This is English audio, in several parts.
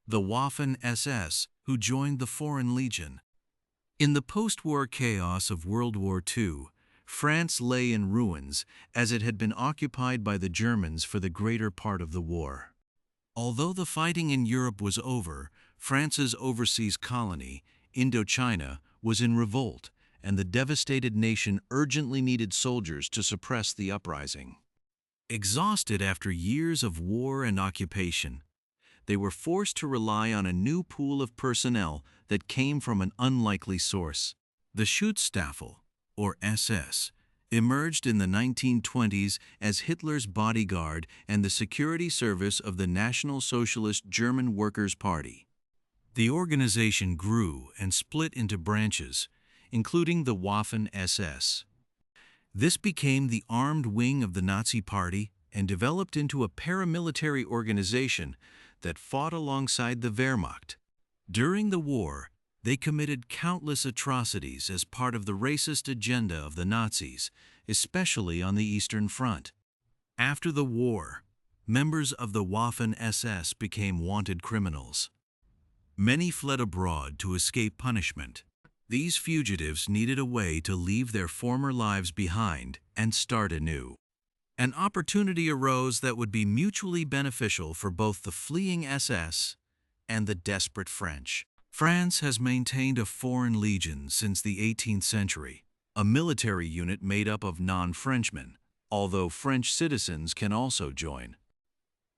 the Waffen-SS, who joined the Foreign Legion. In the post-war chaos of World War II, France lay in ruins as it had been occupied by the Germans for the greater part of the war. Although the fighting in Europe was over, France's overseas colony, Indochina, was in revolt, and the devastated nation urgently needed soldiers to suppress the uprising. Exhausted after years of war and occupation, they were forced to rely on a new pool of personnel that came from an unlikely source. The Schutzstaffel, or SS, emerged in the 1920s as Hitler's bodyguard and the security service of the National Socialist German Workers' Party. The organization grew and split into branches, including the Waffen-SS. This became the armed wing of the Nazi Party and developed into a paramilitary organization that fought alongside the Wehrmacht. During the war, they committed countless atrocities as part of the racist agenda of the Nazis, especially on the Eastern Front. After the war, members of the Waffen-SS became wanted criminals. Many fled abroad to escape punishment. These fugitives needed a way to leave their former lives behind and start anew. An opportunity arose that would be mutually beneficial for both the fleeing SS and the desperate French. France has maintained a Foreign Legion since the 18th century, a military unit made up of non-Frenchmen, although French citizens can also join.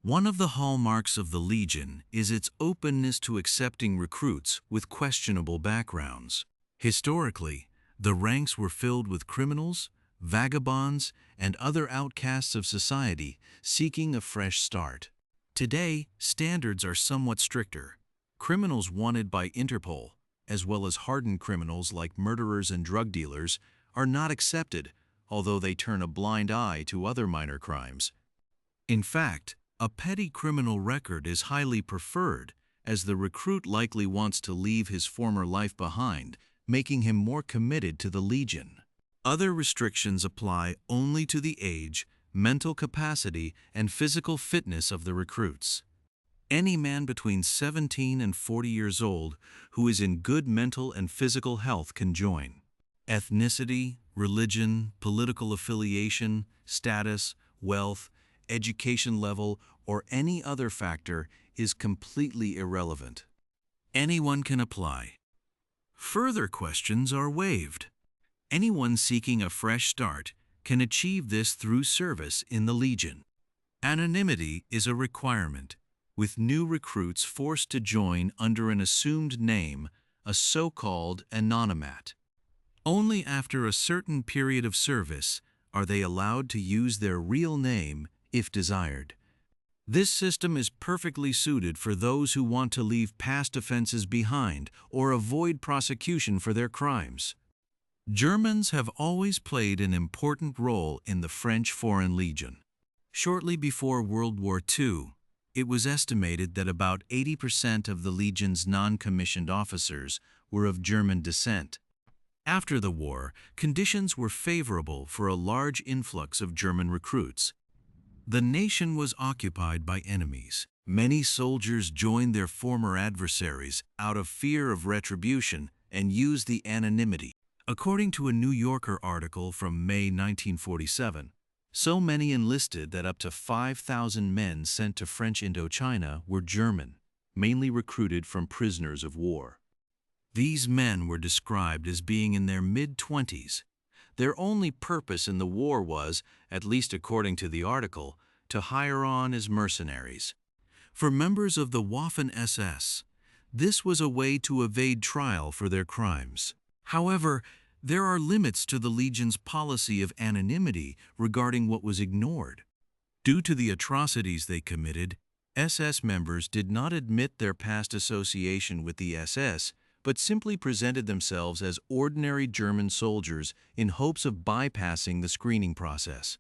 One of the hallmarks of the Legion is its openness to accepting recruits with questionable backgrounds. Historically, the ranks were filled with criminals, vagabonds, and other outcasts of society seeking a fresh start. Today, standards are somewhat stricter. Criminals wanted by Interpol, as well as hardened criminals like murderers and drug dealers, are not accepted, although they turn a blind eye to other minor crimes. In fact, a petty criminal record is highly preferred, as the recruit likely wants to leave his former life behind, making him more committed to the Legion. Other restrictions apply only to the age, mental capacity, and physical fitness of the recruits. Any man between 17 and 40 years old who is in good mental and physical health can join. Ethnicity, religion, political affiliation, status, wealth, education level, or any other factor is completely irrelevant. Anyone can apply. Further questions are waived. Anyone seeking a fresh start can achieve this through service in the Legion. Anonymity is a requirement, with new recruits forced to join under an assumed name, a so-called anonymat. Only after a certain period of service are they allowed to use their real name if desired. This system is perfectly suited for those who want to leave past offenses behind or avoid prosecution for their crimes. Germans have always played an important role in the French Foreign Legion. Shortly before World War II, it was estimated that about 80% of the Legion's non-commissioned officers were of German descent. After the war, conditions were favorable for a large influx of German recruits. The nation was occupied by enemies. Many soldiers joined their former adversaries out of fear of retribution and used the anonymity. According to a New Yorker article from May 1947, so many enlisted that up to 5,000 men sent to French Indochina were German, mainly recruited from prisoners of war. These men were described as being in their mid-20s. Their only purpose in the war was, at least according to the article, to hire on as mercenaries. For members of the Waffen-SS, this was a way to evade trial for their crimes. However, there are limits to the Legion's policy of anonymity regarding what was ignored. Due to the atrocities they committed, SS members did not admit their past association with the SS, but simply presented themselves as ordinary German soldiers in hopes of bypassing the screening process.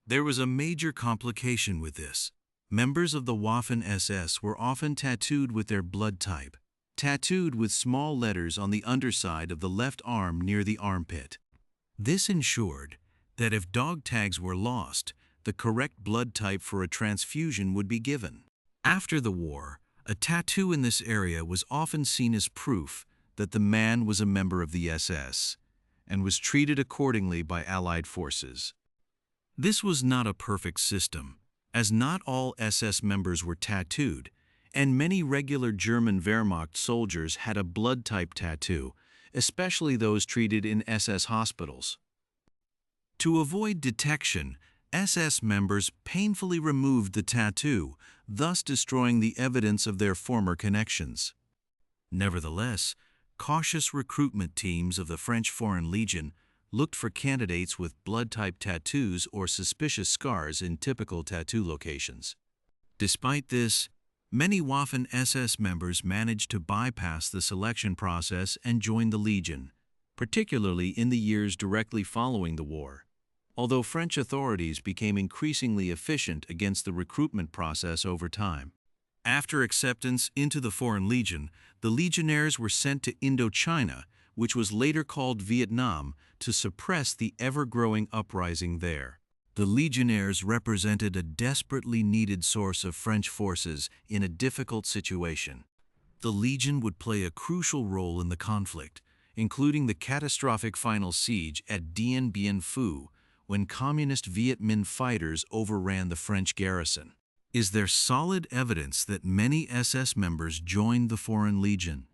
There was a major complication with this. Members of the Waffen-SS were often tattooed with their blood type, tattooed with small letters on the underside of the left arm near the armpit. This ensured that if dog tags were lost, the correct blood type for a transfusion would be given. After the war, A tattoo in this area was often seen as proof that the man was a member of the SS and was treated accordingly by Allied forces. This was not a perfect system, as not all SS members were tattooed, and many regular German Wehrmacht soldiers had a blood-type tattoo, especially those treated in SS hospitals. To avoid detection, SS members painfully removed the tattoo, thus destroying the evidence of their former connections. Nevertheless, cautious recruitment teams of the French Foreign Legion looked for candidates with blood-type tattoos or suspicious scars in typical tattoo locations. Despite this, many Waffen-SS members managed to bypass the selection process and join the Legion, particularly in the years directly following the war, although French authorities became increasingly efficient against the recruitment process over time. After acceptance into the Foreign Legion, the legionnaires were sent to Indochina, which was later called Vietnam, to suppress the ever-growing uprising there. The legionnaires represented a desperately needed source of French forces in a difficult situation. The Legion would play a crucial role in the conflict, including the catastrophic final siege at Dien Bien Phu, when Communist Viet Minh fighters overran the French garrison. Is there solid evidence that many SS members joined the Foreign Legion?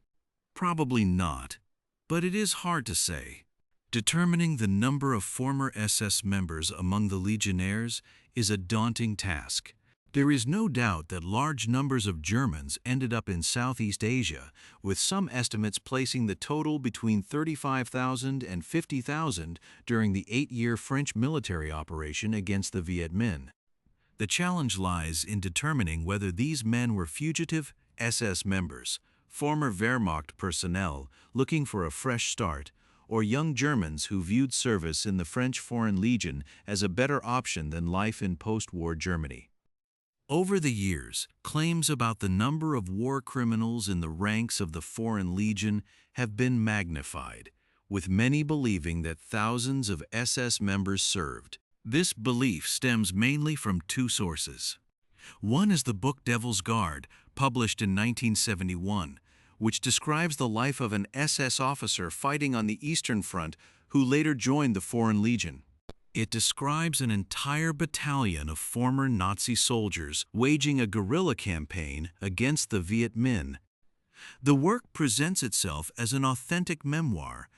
Probably not, but it is hard to say. Determining the number of former SS members among the legionnaires is a daunting task. There is no doubt that large numbers of Germans ended up in Southeast Asia, with some estimates placing the total between 35,000 and 50,000 during the 8-year French military operation against the Viet Minh. The challenge lies in determining whether these men were fugitive SS members, former Wehrmacht personnel looking for a fresh start, or young Germans who viewed service in the French Foreign Legion as a better option than life in post-war Germany. Over the years, claims about the number of war criminals in the ranks of the Foreign Legion have been magnified, with many believing that thousands of SS members served. This belief stems mainly from two sources. One is the book Devil's Guard, published in 1971, which describes the life of an SS officer fighting on the Eastern Front who later joined the Foreign Legion. It describes an entire battalion of former Nazi soldiers waging a guerrilla campaign against the Viet Minh. The work presents itself as an authentic memoir,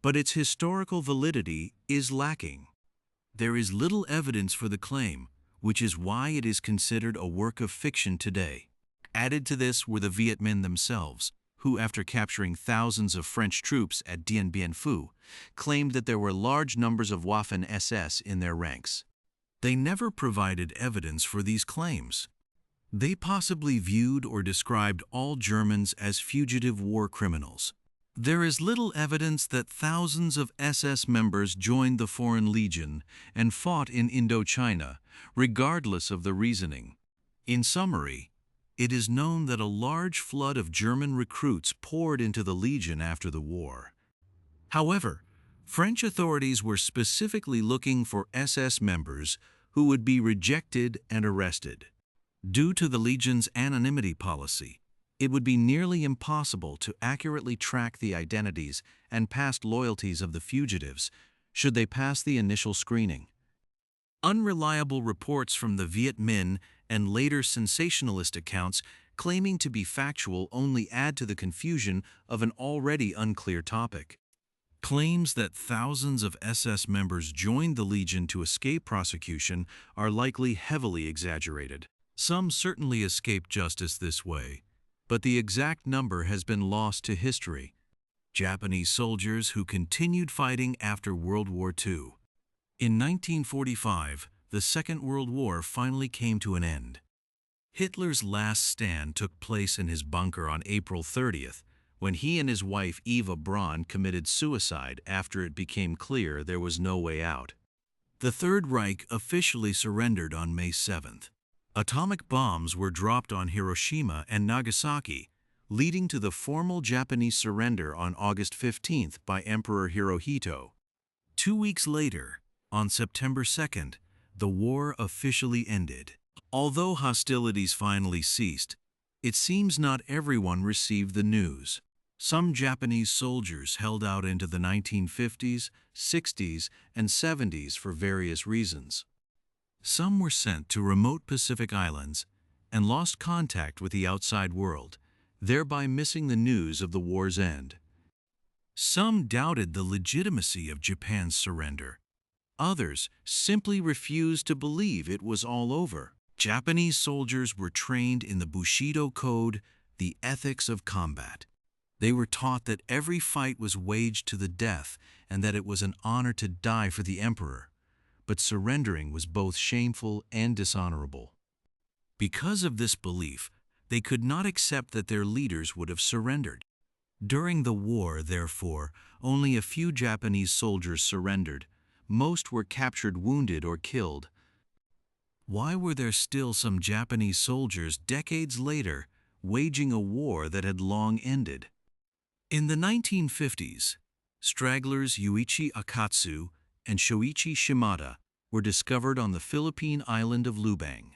but its historical validity is lacking. There is little evidence for the claim, which is why it is considered a work of fiction today. Added to this were the Viet Minh themselves, who, after capturing thousands of French troops at Dien Bien Phu, claimed that there were large numbers of Waffen-SS in their ranks. They never provided evidence for these claims. They possibly viewed or described all Germans as fugitive war criminals. There is little evidence that thousands of SS members joined the Foreign Legion and fought in Indochina, regardless of the reasoning. In summary, it is known that a large flood of German recruits poured into the Legion after the war. However, French authorities were specifically looking for SS members who would be rejected and arrested. Due to the Legion's anonymity policy, it would be nearly impossible to accurately track the identities and past loyalties of the fugitives should they pass the initial screening. Unreliable reports from the Viet Minh and later sensationalist accounts claiming to be factual only add to the confusion of an already unclear topic. Claims that thousands of SS members joined the Legion to escape prosecution are likely heavily exaggerated. Some certainly escaped justice this way, but the exact number has been lost to history. Japanese soldiers who continued fighting after World War II. In 1945, the Second World War finally came to an end. Hitler's last stand took place in his bunker on April 30th, when he and his wife Eva Braun committed suicide after it became clear there was no way out. The Third Reich officially surrendered on May 7th. Atomic bombs were dropped on Hiroshima and Nagasaki, leading to the formal Japanese surrender on August 15th by Emperor Hirohito. 2 weeks later, on September 2nd, the war officially ended. Although hostilities finally ceased, It seems not everyone received the news. Some Japanese soldiers held out into the 1950s, 60s, and 70s for various reasons. Some were sent to remote Pacific islands and lost contact with the outside world, thereby missing the news of the war's end. Some doubted the legitimacy of Japan's surrender. Others simply refused to believe it was all over. Japanese soldiers were trained in the Bushido Code, the ethics of combat. They were taught that every fight was waged to the death and that it was an honor to die for the emperor. But surrendering was both shameful and dishonorable. Because of this belief, they could not accept that their leaders would have surrendered. During the war, therefore, only a few Japanese soldiers surrendered. Most were captured wounded or killed. Why were there still some Japanese soldiers decades later waging a war that had long ended? In the 1950s, stragglers Yuichi Akatsu and Shoichi Shimada were discovered on the Philippine island of Lubang.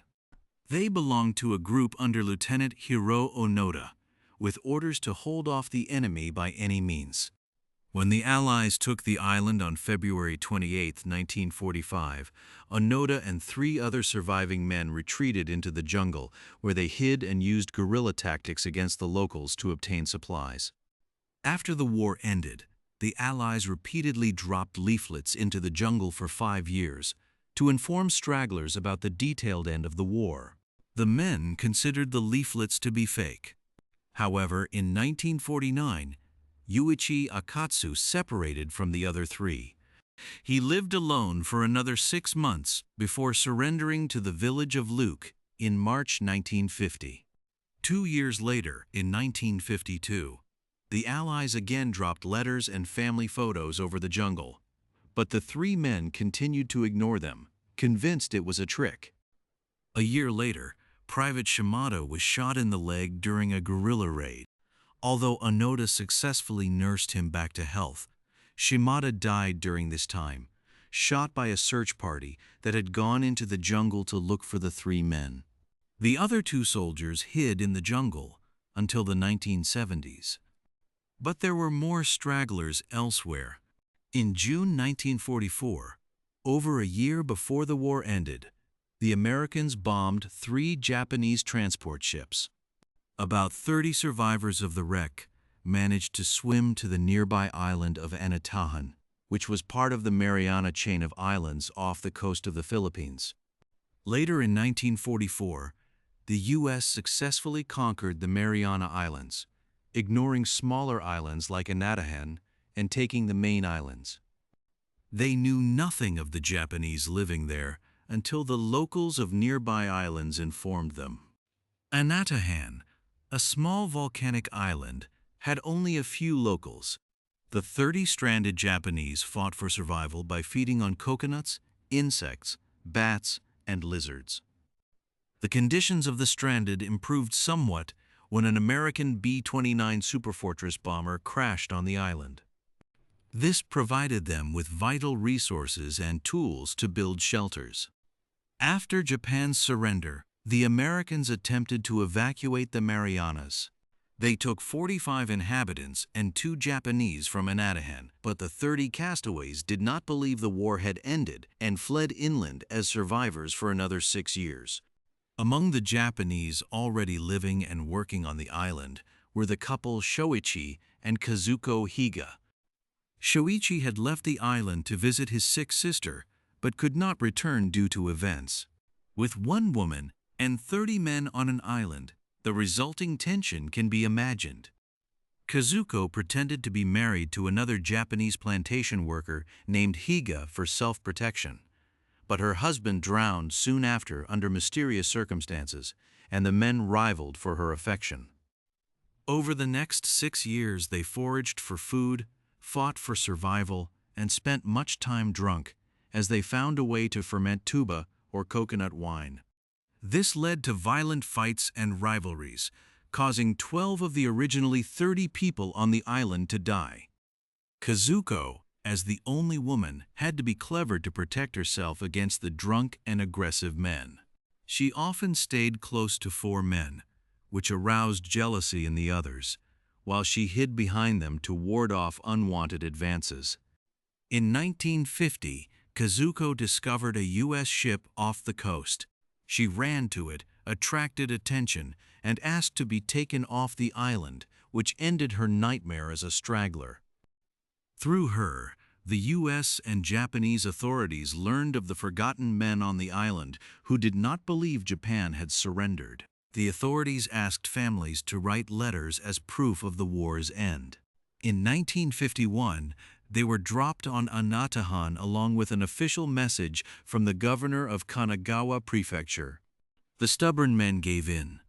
They belonged to a group under Lieutenant Hiro Onoda, with orders to hold off the enemy by any means. When the Allies took the island on February 28, 1945, Onoda and 3 other surviving men retreated into the jungle, where they hid and used guerrilla tactics against the locals to obtain supplies. After the war ended, the Allies repeatedly dropped leaflets into the jungle for 5 years to inform stragglers about the detailed end of the war. The men considered the leaflets to be fake. However, in 1949, Yuichi Akatsu separated from the other 3. He lived alone for another 6 months before surrendering to the village of Luke in March 1950. 2 years later, in 1952, the Allies again dropped letters and family photos over the jungle, but the 3 men continued to ignore them, convinced it was a trick. A year later, Private Shimada was shot in the leg during a guerrilla raid. Although Onoda successfully nursed him back to health, Shimada died during this time, shot by a search party that had gone into the jungle to look for the 3 men. The other 2 soldiers hid in the jungle until the 1970s. But there were more stragglers elsewhere. In June 1944, over a year before the war ended, the Americans bombed 3 Japanese transport ships. About 30 survivors of the wreck managed to swim to the nearby island of Anatahan, which was part of the Mariana chain of islands off the coast of the Philippines. Later in 1944, the U.S. successfully conquered the Mariana Islands, ignoring smaller islands like Anatahan and taking the main islands. They knew nothing of the Japanese living there until the locals of nearby islands informed them. Anatahan, a small volcanic island, had only a few locals. The 30 stranded Japanese fought for survival by feeding on coconuts, insects, bats, and lizards. The conditions of the stranded improved somewhat when an American B-29 Superfortress bomber crashed on the island. This provided them with vital resources and tools to build shelters. After Japan's surrender, the Americans attempted to evacuate the Marianas. They took 45 inhabitants and 2 Japanese from Anatahan, but the 30 castaways did not believe the war had ended and fled inland as survivors for another 6 years. Among the Japanese already living and working on the island were the couple Shoichi and Kazuko Higa. Shoichi had left the island to visit his sick sister, but could not return due to events. With 1 woman and 30 men on an island, the resulting tension can be imagined. Kazuko pretended to be married to another Japanese plantation worker named Higa for self-protection, but her husband drowned soon after under mysterious circumstances, and the men rivaled for her affection. Over the next 6 years, they foraged for food, fought for survival, and spent much time drunk, as they found a way to ferment tuba, or coconut wine. This led to violent fights and rivalries, causing 12 of the originally 30 people on the island to die. Kazuko, as the only woman, had to be clever to protect herself against the drunk and aggressive men. She often stayed close to 4 men, which aroused jealousy in the others, while she hid behind them to ward off unwanted advances. In 1950, Kazuko discovered a U.S. ship off the coast. She ran to it, attracted attention, and asked to be taken off the island, which ended her nightmare as a straggler. Through her, the U.S. and Japanese authorities learned of the forgotten men on the island who did not believe Japan had surrendered. The authorities asked families to write letters as proof of the war's end. In 1951, they were dropped on Anatahan along with an official message from the governor of Kanagawa Prefecture. The stubborn men gave in,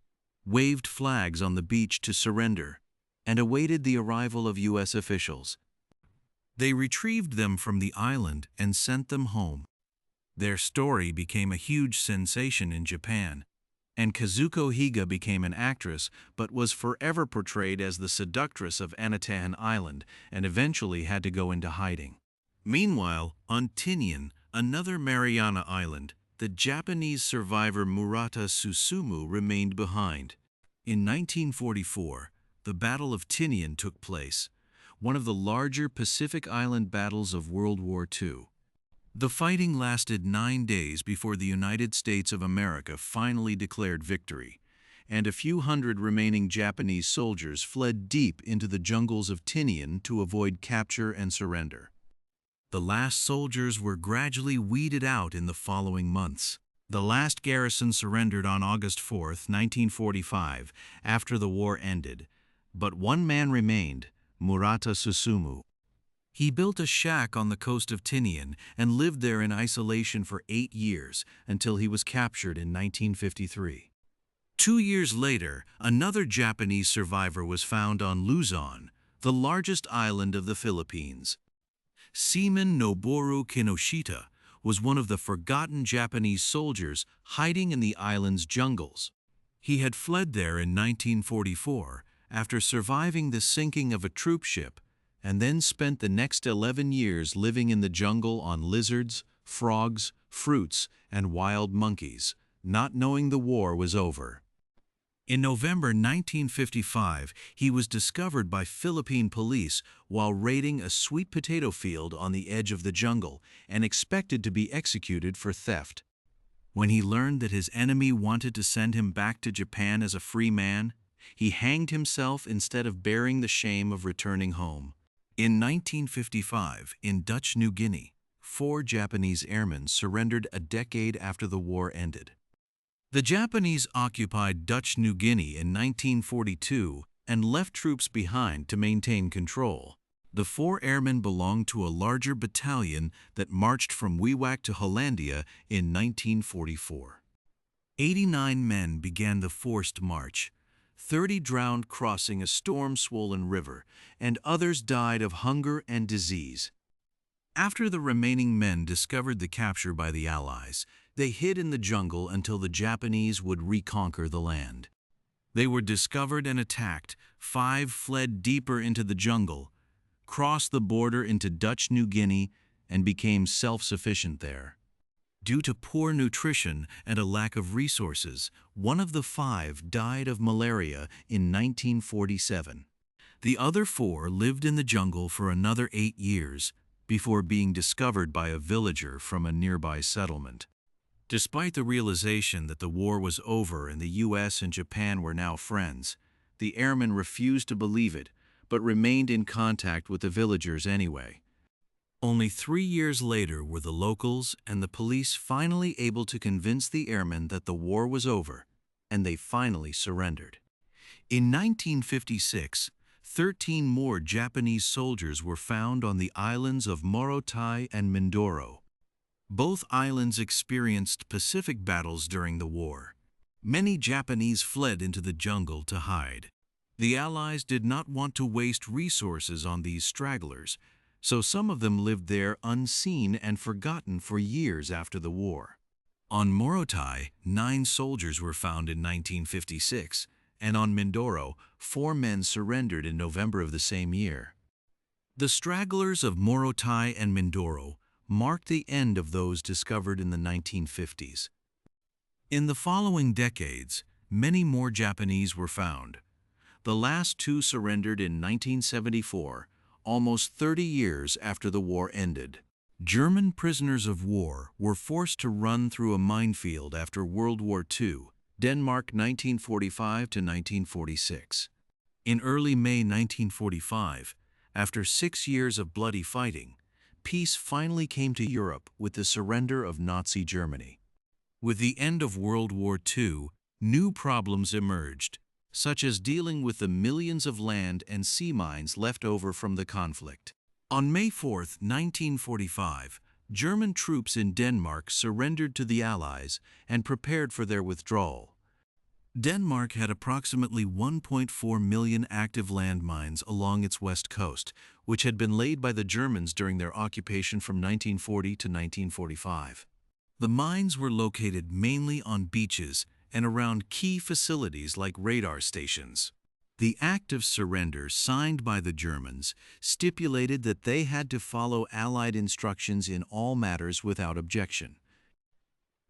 waved flags on the beach to surrender, and awaited the arrival of U.S. officials. They retrieved them from the island and sent them home. Their story became a huge sensation in Japan, and Kazuko Higa became an actress but was forever portrayed as the seductress of Anatahan Island and eventually had to go into hiding. Meanwhile, on Tinian, another Mariana Island, the Japanese survivor Murata Susumu remained behind. In 1944, the Battle of Tinian took place, one of the larger Pacific Island battles of World War II. The fighting lasted 9 days before the United States of America finally declared victory, and a few hundred remaining Japanese soldiers fled deep into the jungles of Tinian to avoid capture and surrender. The last soldiers were gradually weeded out in the following months. The last garrison surrendered on August 4, 1945, after the war ended, but one man remained, Murata Susumu. He built a shack on the coast of Tinian and lived there in isolation for 8 years until he was captured in 1953. 2 years later, another Japanese survivor was found on Luzon, the largest island of the Philippines. Seaman Noboru Kinoshita was one of the forgotten Japanese soldiers hiding in the island's jungles. He had fled there in 1944 after surviving the sinking of a troop ship, and then spent the next 11 years living in the jungle on lizards, frogs, fruits, and wild monkeys, not knowing the war was over. In November 1955, he was discovered by Philippine police while raiding a sweet potato field on the edge of the jungle and expected to be executed for theft. When he learned that his enemy wanted to send him back to Japan as a free man, he hanged himself instead of bearing the shame of returning home. In 1955, in Dutch New Guinea, 4 Japanese airmen surrendered a decade after the war ended. The Japanese occupied Dutch New Guinea in 1942 and left troops behind to maintain control. The 4 airmen belonged to a larger battalion that marched from Wewak to Hollandia in 1944. 89 men began the forced march. 30 drowned crossing a storm-swollen river, and others died of hunger and disease. After the remaining men discovered the capture by the Allies, they hid in the jungle until the Japanese would reconquer the land. They were discovered and attacked. 5 fled deeper into the jungle, crossed the border into Dutch New Guinea, and became self-sufficient there. Due to poor nutrition and a lack of resources, one of the 5 died of malaria in 1947. The other 4 lived in the jungle for another 8 years before being discovered by a villager from a nearby settlement. Despite the realization that the war was over and the U.S. and Japan were now friends, the airmen refused to believe it, but remained in contact with the villagers anyway. Only 3 years later were the locals and the police finally able to convince the airmen that the war was over, and they finally surrendered. In 1956, 13 more Japanese soldiers were found on the islands of Morotai and Mindoro. Both islands experienced Pacific battles during the war. Many Japanese fled into the jungle to hide. The Allies did not want to waste resources on these stragglers, so some of them lived there unseen and forgotten for years after the war. On Morotai, 9 soldiers were found in 1956, and on Mindoro, 4 men surrendered in November of the same year. The stragglers of Morotai and Mindoro marked the end of those discovered in the 1950s. In the following decades, many more Japanese were found. The last two surrendered in 1974, almost 30 years after the war ended. German prisoners of war were forced to run through a minefield after World War II, Denmark 1945 to 1946. In early May 1945, after 6 years of bloody fighting, peace finally came to Europe with the surrender of Nazi Germany. With the end of World War II, new problems emerged, such as dealing with the millions of land and sea mines left over from the conflict. On May 4, 1945, German troops in Denmark surrendered to the Allies and prepared for their withdrawal. Denmark had approximately 1.4 million active landmines along its west coast, which had been laid by the Germans during their occupation from 1940 to 1945. The mines were located mainly on beaches and around key facilities like radar stations. The Act of Surrender signed by the Germans stipulated that they had to follow Allied instructions in all matters without objection.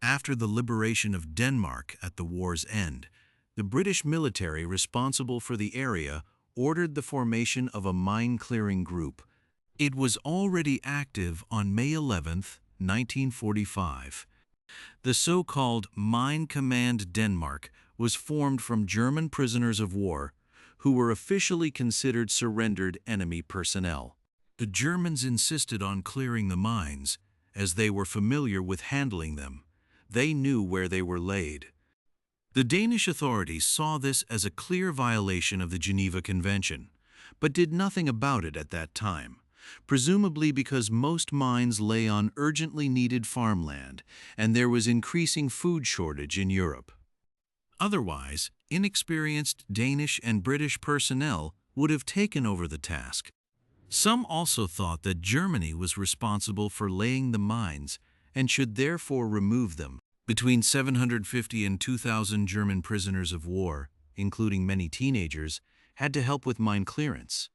After the liberation of Denmark at the war's end, the British military responsible for the area ordered the formation of a mine-clearing group. It was already active on May 11, 1945. The so-called Mine Command Denmark was formed from German prisoners of war who were officially considered surrendered enemy personnel. The Germans insisted on clearing the mines, as they were familiar with handling them. They knew where they were laid. The Danish authorities saw this as a clear violation of the Geneva Convention, but did nothing about it at that time, presumably because most mines lay on urgently needed farmland and there was increasing food shortage in Europe. Otherwise, inexperienced Danish and British personnel would have taken over the task. Some also thought that Germany was responsible for laying the mines and should therefore remove them. Between 750 and 2,000 German prisoners of war, including many teenagers, had to help with mine clearance.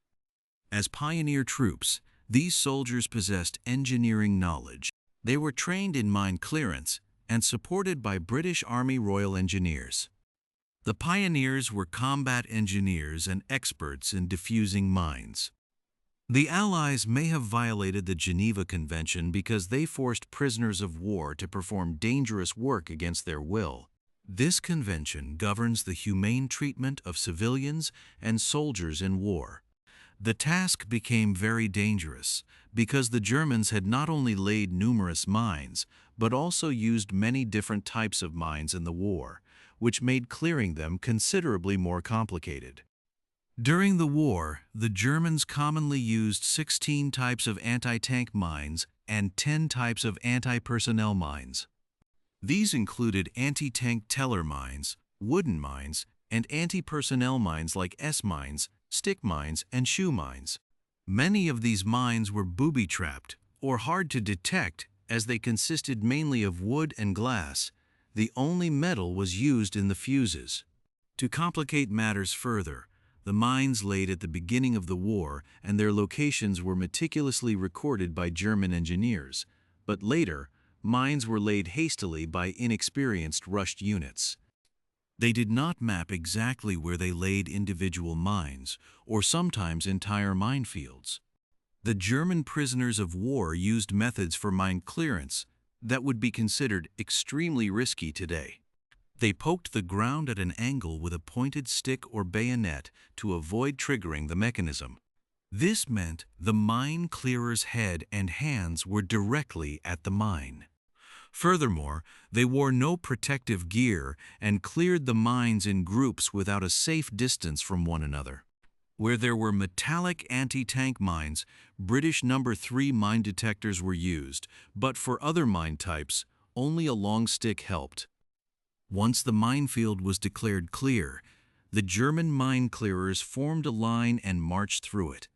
As pioneer troops, these soldiers possessed engineering knowledge. They were trained in mine clearance and supported by British Army Royal Engineers. The pioneers were combat engineers and experts in defusing mines. The Allies may have violated the Geneva Convention because they forced prisoners of war to perform dangerous work against their will. This convention governs the humane treatment of civilians and soldiers in war. The task became very dangerous because the Germans had not only laid numerous mines, but also used many different types of mines in the war, which made clearing them considerably more complicated. During the war, the Germans commonly used 16 types of anti-tank mines and 10 types of anti-personnel mines. These included anti-tank Teller mines, wooden mines, and anti-personnel mines like S-mines, stick mines, and shoe mines. Many of these mines were booby-trapped or hard to detect as they consisted mainly of wood and glass. The only metal was used in the fuses. To complicate matters further, the mines laid at the beginning of the war and their locations were meticulously recorded by German engineers, but later, mines were laid hastily by inexperienced rushed units. They did not map exactly where they laid individual mines, or sometimes entire minefields. The German prisoners of war used methods for mine clearance that would be considered extremely risky today. They poked the ground at an angle with a pointed stick or bayonet to avoid triggering the mechanism. This meant the mine clearer's head and hands were directly at the mine. Furthermore, they wore no protective gear and cleared the mines in groups without a safe distance from one another. Where there were metallic anti-tank mines, British No. 3 mine detectors were used, but for other mine types, only a long stick helped. Once the minefield was declared clear, the German mine clearers formed a line and marched through it.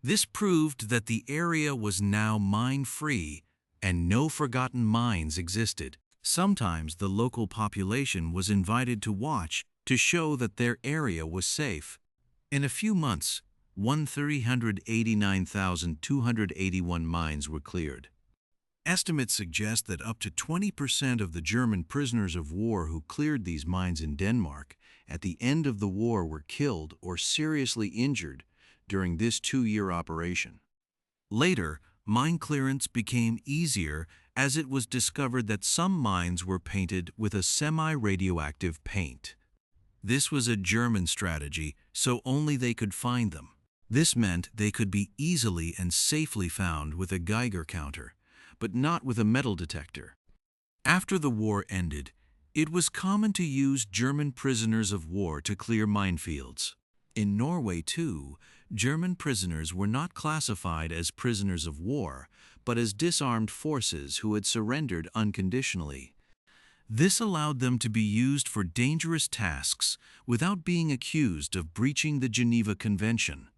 This proved that the area was now mine-free and no forgotten mines existed. Sometimes the local population was invited to watch to show that their area was safe. In a few months, 389,281 mines were cleared. Estimates suggest that up to 20% of the German prisoners of war who cleared these mines in Denmark at the end of the war were killed or seriously injured during this 2-year operation. Later, mine clearance became easier as it was discovered that some mines were painted with a semi-radioactive paint. This was a German strategy, so only they could find them. This meant they could be easily and safely found with a Geiger counter, but not with a metal detector. After the war ended, it was common to use German prisoners of war to clear minefields. In Norway, too, German prisoners were not classified as prisoners of war, but as disarmed forces who had surrendered unconditionally. This allowed them to be used for dangerous tasks without being accused of breaching the Geneva Convention.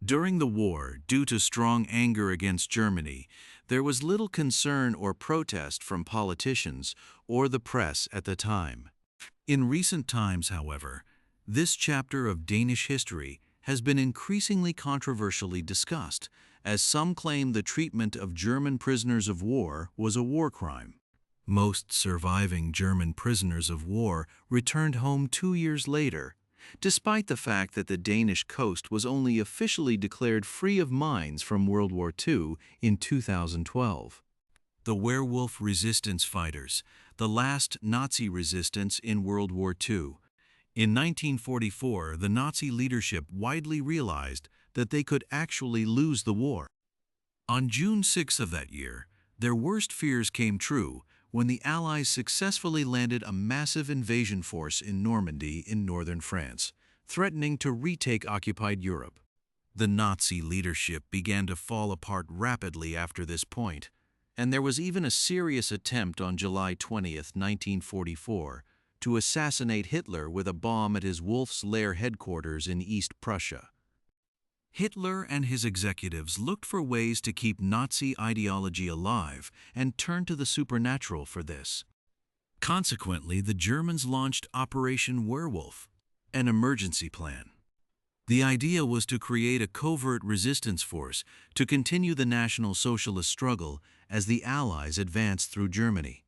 During the war, due to strong anger against Germany, there was little concern or protest from politicians or the press at the time. In recent times, however, this chapter of Danish history has been increasingly controversially discussed, as some claim the treatment of German prisoners of war was a war crime. Most surviving German prisoners of war returned home 2 years later, despite the fact that the Danish coast was only officially declared free of mines from World War II in 2012. The werewolf resistance fighters, the last Nazi resistance in World War II. In 1944, the Nazi leadership widely realized that they could actually lose the war. On June 6 of that year, their worst fears came true when the Allies successfully landed a massive invasion force in Normandy in northern France, threatening to retake occupied Europe. The Nazi leadership began to fall apart rapidly after this point, and there was even a serious attempt on July 20, 1944, to assassinate Hitler with a bomb at his Wolf's Lair headquarters in East Prussia. Hitler and his executives looked for ways to keep Nazi ideology alive and turned to the supernatural for this. Consequently, the Germans launched Operation Werewolf, an emergency plan. The idea was to create a covert resistance force to continue the National Socialist struggle as the Allies advanced through Germany.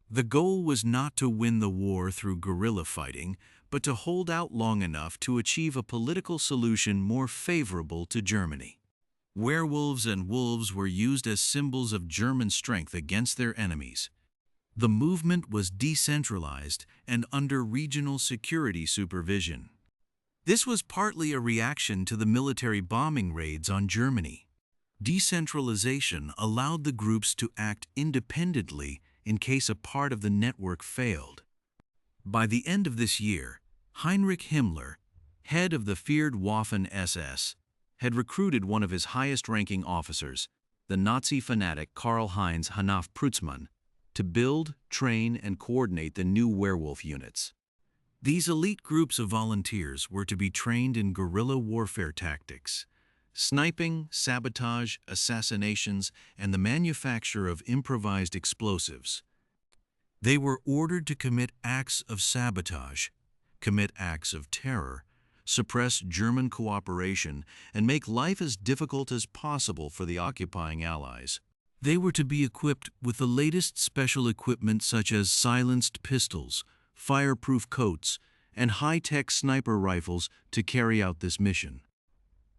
The goal was not to win the war through guerrilla fighting, but to hold out long enough to achieve a political solution more favorable to Germany. Werewolves and wolves were used as symbols of German strength against their enemies. The movement was decentralized and under regional security supervision. This was partly a reaction to the military bombing raids on Germany. Decentralization allowed the groups to act independently in case a part of the network failed. By the end of this year, Heinrich Himmler, head of the feared Waffen-SS, had recruited one of his highest-ranking officers, the Nazi fanatic Karl-Heinz Hanaf-Preutzmann, to build, train, and coordinate the new werewolf units. These elite groups of volunteers were to be trained in guerrilla warfare tactics, sniping, sabotage, assassinations, and the manufacture of improvised explosives. They were ordered to commit acts of sabotage, commit acts of terror, suppress German cooperation, and make life as difficult as possible for the occupying Allies. They were to be equipped with the latest special equipment such as silenced pistols, fireproof coats, and high-tech sniper rifles to carry out this mission.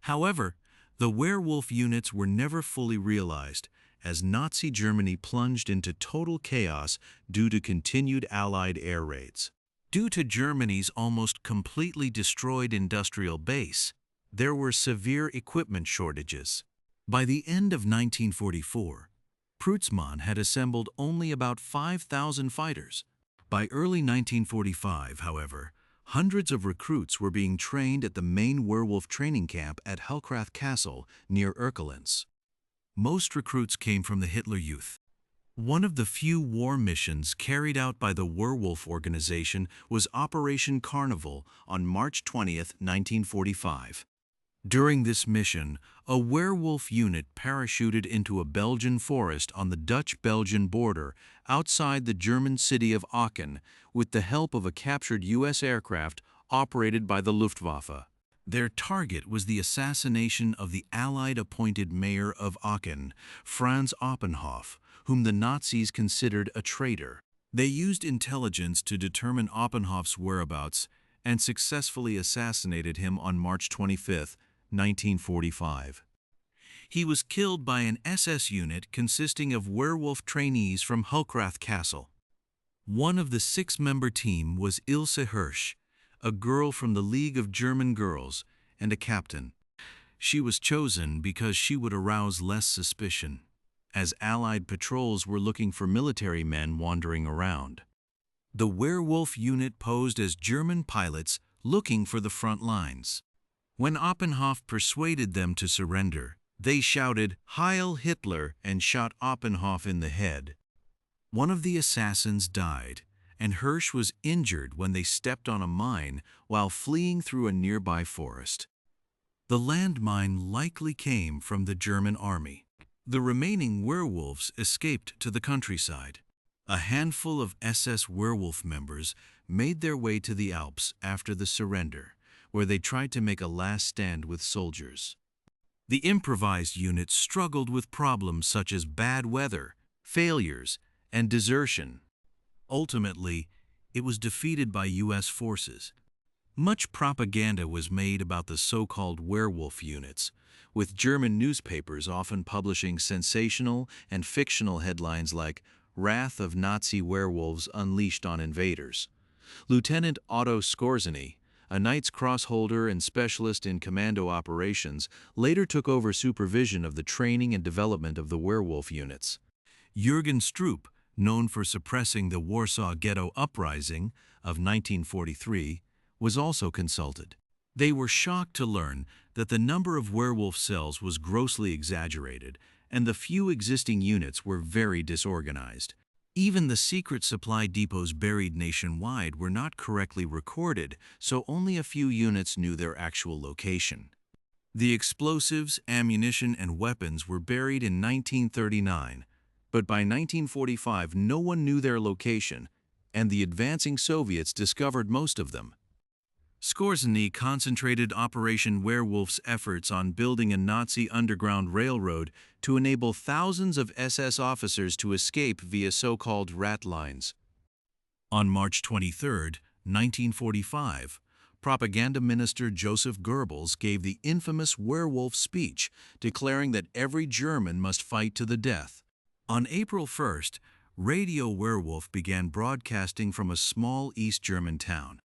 However, the werewolf units were never fully realized, as Nazi Germany plunged into total chaos due to continued Allied air raids. Due to Germany's almost completely destroyed industrial base, there were severe equipment shortages. By the end of 1944, Preutzmann had assembled only about 5,000 fighters. By early 1945, however, hundreds of recruits were being trained at the main werewolf training camp at Hellkrath Castle near Erkelenz. Most recruits came from the Hitler Youth. One of the few war missions carried out by the Werewolf organization was Operation Carnival on March 20, 1945. During this mission, a werewolf unit parachuted into a Belgian forest on the Dutch-Belgian border outside the German city of Aachen with the help of a captured U.S. aircraft operated by the Luftwaffe. Their target was the assassination of the Allied-appointed mayor of Aachen, Franz Oppenhoff, whom the Nazis considered a traitor. They used intelligence to determine Oppenhoff's whereabouts and successfully assassinated him on March 25, 1945. He was killed by an SS unit consisting of werewolf trainees from Hulkrath Castle. One of the 6-member team was Ilse Hirsch, a girl from the League of German Girls, and a captain. She was chosen because she would arouse less suspicion, as Allied patrols were looking for military men wandering around. The werewolf unit posed as German pilots looking for the front lines. When Oppenhoff persuaded them to surrender, they shouted "Heil Hitler" and shot Oppenhoff in the head. One of the assassins died, and Hirsch was injured when they stepped on a mine while fleeing through a nearby forest. The landmine likely came from the German army. The remaining werewolves escaped to the countryside. A handful of SS werewolf members made their way to the Alps after the surrender, where they tried to make a last stand with soldiers. The improvised unit struggled with problems such as bad weather, failures, and desertion. Ultimately, it was defeated by U.S. forces. Much propaganda was made about the so-called werewolf units, with German newspapers often publishing sensational and fictional headlines like "Wrath of Nazi Werewolves Unleashed on Invaders." Lieutenant Otto Skorzeny, a Knight's Cross holder and specialist in commando operations, later took over supervision of the training and development of the werewolf units. Jürgen Stroop, known for suppressing the Warsaw Ghetto Uprising of 1943, was also consulted. They were shocked to learn that the number of werewolf cells was grossly exaggerated, and the few existing units were very disorganized. Even the secret supply depots buried nationwide were not correctly recorded, so only a few units knew their actual location. The explosives, ammunition, and weapons were buried in 1939, but by 1945 no one knew their location, and the advancing Soviets discovered most of them. Skorzeny concentrated Operation Werewolf's efforts on building a Nazi underground railroad to enable thousands of SS officers to escape via so-called rat lines. On March 23, 1945, Propaganda Minister Joseph Goebbels gave the infamous werewolf speech, declaring that every German must fight to the death. On April 1st, Radio Werewolf began broadcasting from a small East German town.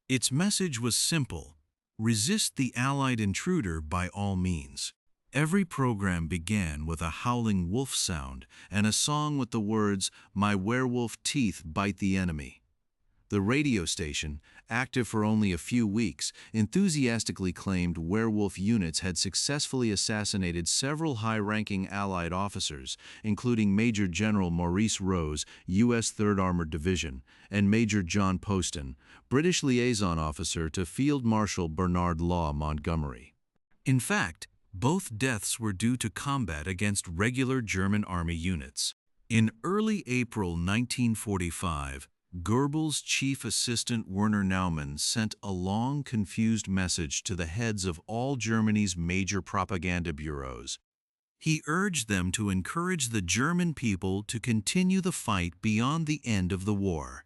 Its message was simple: resist the Allied intruder by all means. Every program began with a howling wolf sound and a song with the words, "My werewolf teeth bite the enemy." The radio station, active for only a few weeks, enthusiastically claimed werewolf units had successfully assassinated several high-ranking Allied officers, including Major General Maurice Rose, U.S. 3rd Armored Division, and Major John Poston, British liaison officer to Field Marshal Bernard Law Montgomery. In fact, both deaths were due to combat against regular German army units. In early April 1945, Goebbels' chief assistant Werner Naumann sent a long, confused message to the heads of all Germany's major propaganda bureaus. He urged them to encourage the German people to continue the fight beyond the end of the war.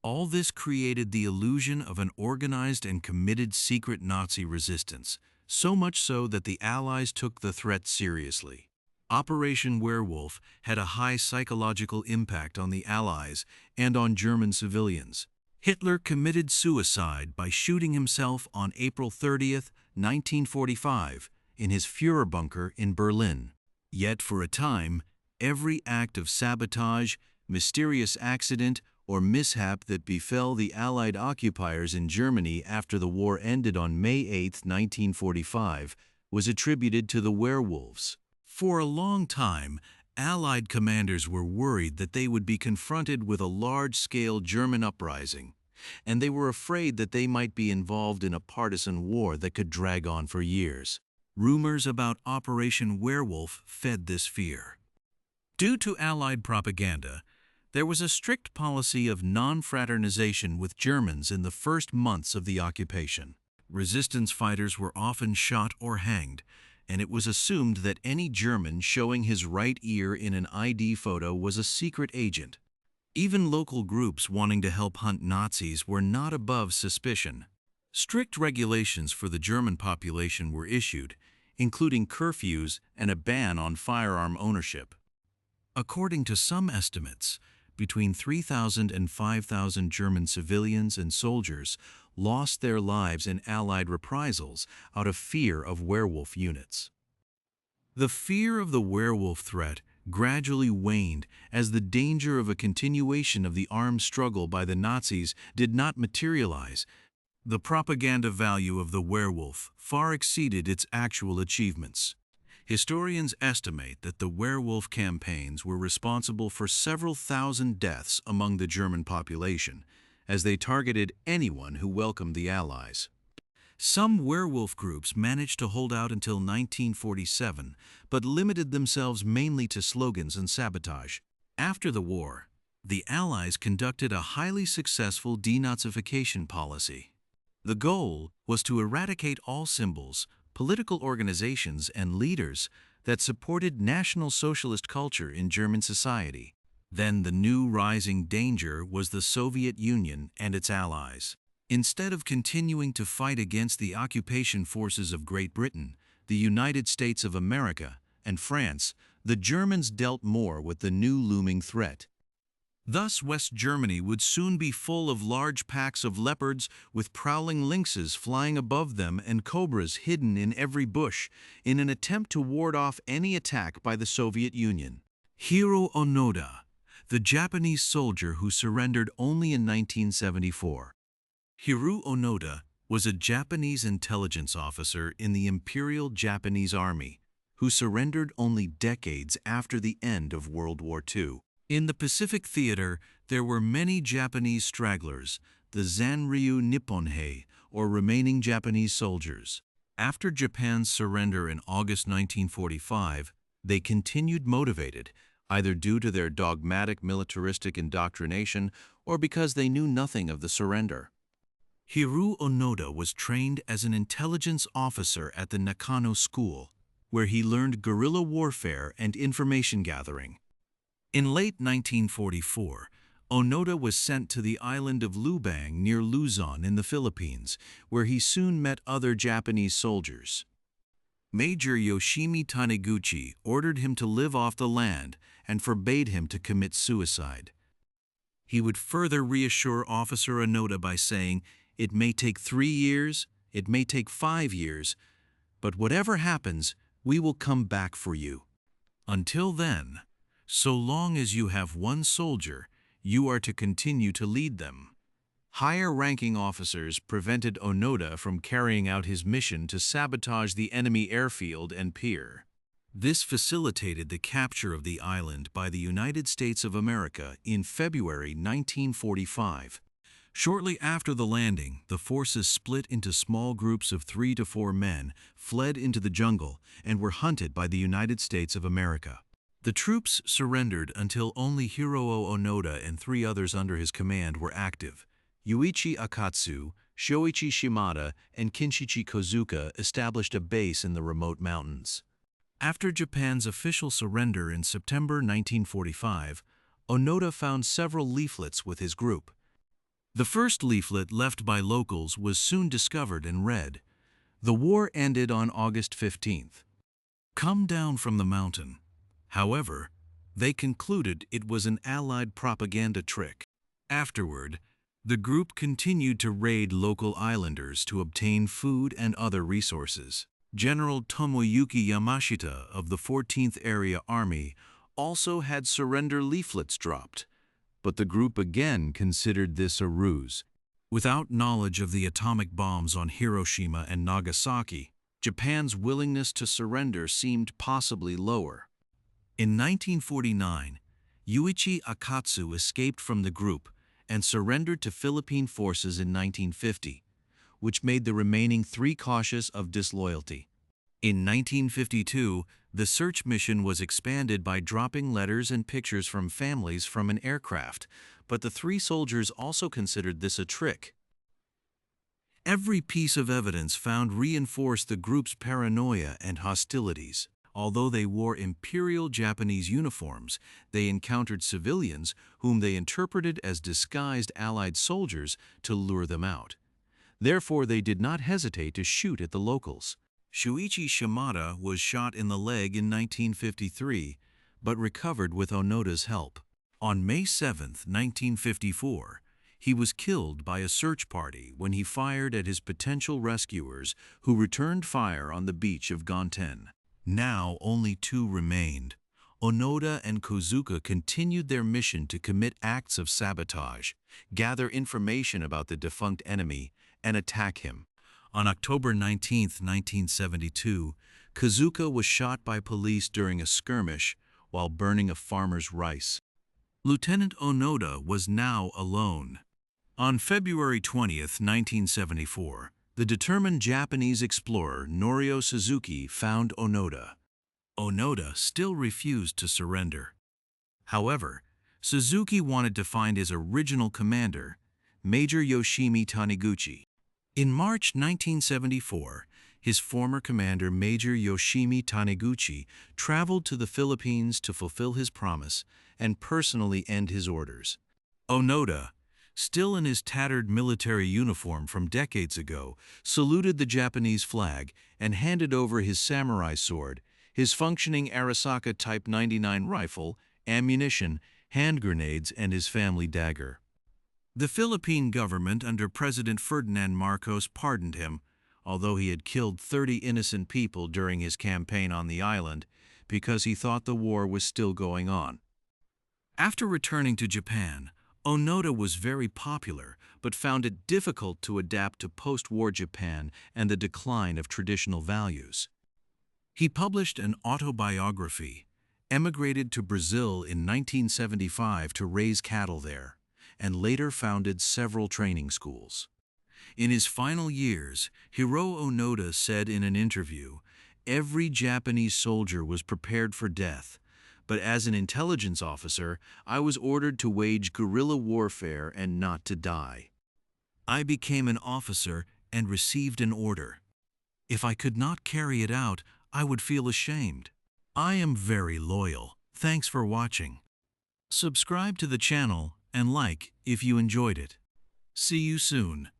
All this created the illusion of an organized and committed secret Nazi resistance, so much so that the Allies took the threat seriously. Operation Werewolf had a high psychological impact on the Allies and on German civilians. Hitler committed suicide by shooting himself on April 30, 1945, in his Führerbunker in Berlin. Yet for a time, every act of sabotage, mysterious accident, or mishap that befell the Allied occupiers in Germany after the war ended on May 8, 1945, was attributed to the werewolves. For a long time, Allied commanders were worried that they would be confronted with a large-scale German uprising, and they were afraid that they might be involved in a partisan war that could drag on for years. Rumors about Operation Werewolf fed this fear. Due to Allied propaganda, there was a strict policy of non-fraternization with Germans in the first months of the occupation. Resistance fighters were often shot or hanged, and it was assumed that any German showing his right ear in an ID photo was a secret agent. Even local groups wanting to help hunt Nazis were not above suspicion. Strict regulations for the German population were issued, including curfews and a ban on firearm ownership. According to some estimates, between 3,000 and 5,000 German civilians and soldiers lost their lives in Allied reprisals out of fear of werewolf units. The fear of the werewolf threat gradually waned as the danger of a continuation of the armed struggle by the Nazis did not materialize. The propaganda value of the werewolf far exceeded its actual achievements. Historians estimate that the werewolf campaigns were responsible for several thousand deaths among the German population, as they targeted anyone who welcomed the Allies. Some werewolf groups managed to hold out until 1947, but limited themselves mainly to slogans and sabotage. After the war, the Allies conducted a highly successful denazification policy. The goal was to eradicate all symbols, political organizations, and leaders that supported National Socialist culture in German society. Then the new rising danger was the Soviet Union and its allies. Instead of continuing to fight against the occupation forces of Great Britain, the United States of America, and France, the Germans dealt more with the new looming threat. Thus, West Germany would soon be full of large packs of leopards with prowling lynxes flying above them and cobras hidden in every bush in an attempt to ward off any attack by the Soviet Union. Hiro Onoda, the Japanese soldier who surrendered only in 1974. Hiro Onoda was a Japanese intelligence officer in the Imperial Japanese Army who surrendered only decades after the end of World War II. In the Pacific Theater, there were many Japanese stragglers, the Zanryu Nipponhei, or remaining Japanese soldiers. After Japan's surrender in August 1945, they continued motivated, either due to their dogmatic militaristic indoctrination or because they knew nothing of the surrender. Hiro Onoda was trained as an intelligence officer at the Nakano School, where he learned guerrilla warfare and information gathering. In late 1944, Onoda was sent to the island of Lubang near Luzon in the Philippines, where he soon met other Japanese soldiers. Major Yoshimi Taniguchi ordered him to live off the land and forbade him to commit suicide. He would further reassure Officer Onoda by saying, "It may take 3 years, it may take 5 years, but whatever happens, we will come back for you. Until then, so long as you have one soldier, you are to continue to lead them." Higher-ranking officers prevented Onoda from carrying out his mission to sabotage the enemy airfield and pier. This facilitated the capture of the island by the United States of America in February 1945. Shortly after the landing, the forces split into small groups of 3 to 4 men, fled into the jungle, and were hunted by the United States of America. The troops surrendered until only Hiro Onoda and 3 others under his command were active. Yuichi Akatsu, Shoichi Shimada, and Kinshichi Kozuka established a base in the remote mountains. After Japan's official surrender in September 1945, Onoda found several leaflets with his group. The first leaflet left by locals was soon discovered and read, "The war ended on August 15th. Come down from the mountain." However, they concluded it was an Allied propaganda trick. Afterward, the group continued to raid local islanders to obtain food and other resources. General Tomoyuki Yamashita of the 14th Area Army also had surrender leaflets dropped, but the group again considered this a ruse. Without knowledge of the atomic bombs on Hiroshima and Nagasaki, Japan's willingness to surrender seemed possibly lower. In 1949, Yuichi Akatsu escaped from the group and surrendered to Philippine forces in 1950, which made the remaining 3 cautious of disloyalty. In 1952, the search mission was expanded by dropping letters and pictures from families from an aircraft, but the 3 soldiers also considered this a trick. Every piece of evidence found reinforced the group's paranoia and hostilities. Although they wore Imperial Japanese uniforms, they encountered civilians whom they interpreted as disguised Allied soldiers to lure them out. Therefore, they did not hesitate to shoot at the locals. Shuichi Shimada was shot in the leg in 1953, but recovered with Onoda's help. On May 7, 1954, he was killed by a search party when he fired at his potential rescuers who returned fire on the beach of Gonten. Now only two remained. Onoda and Kozuka continued their mission to commit acts of sabotage, gather information about the defunct enemy, and attack him. On October 19, 1972, Kozuka was shot by police during a skirmish while burning a farmer's rice. Lieutenant Onoda was now alone. On February 20, 1974, the determined Japanese explorer Norio Suzuki found Onoda. Onoda still refused to surrender. However, Suzuki wanted to find his original commander, Major Yoshimi Taniguchi. In March 1974, his former commander, Major Yoshimi Taniguchi, traveled to the Philippines to fulfill his promise and personally end his orders. Onoda, still in his tattered military uniform from decades ago, saluted the Japanese flag and handed over his samurai sword, his functioning Arisaka Type 99 rifle, ammunition, hand grenades, and his family dagger. The Philippine government under President Ferdinand Marcos pardoned him, although he had killed 30 innocent people during his campaign on the island, because he thought the war was still going on. After returning to Japan, Onoda was very popular, but found it difficult to adapt to post-war Japan and the decline of traditional values. He published an autobiography, emigrated to Brazil in 1975 to raise cattle there, and later founded several training schools. In his final years, Hiro Onoda said in an interview, "Every Japanese soldier was prepared for death, but as an intelligence officer, I was ordered to wage guerrilla warfare and not to die. I became an officer and received an order. If I could not carry it out, I would feel ashamed. I am very loyal. Thanks for watching. Subscribe to the channel and like if you enjoyed it. See you soon."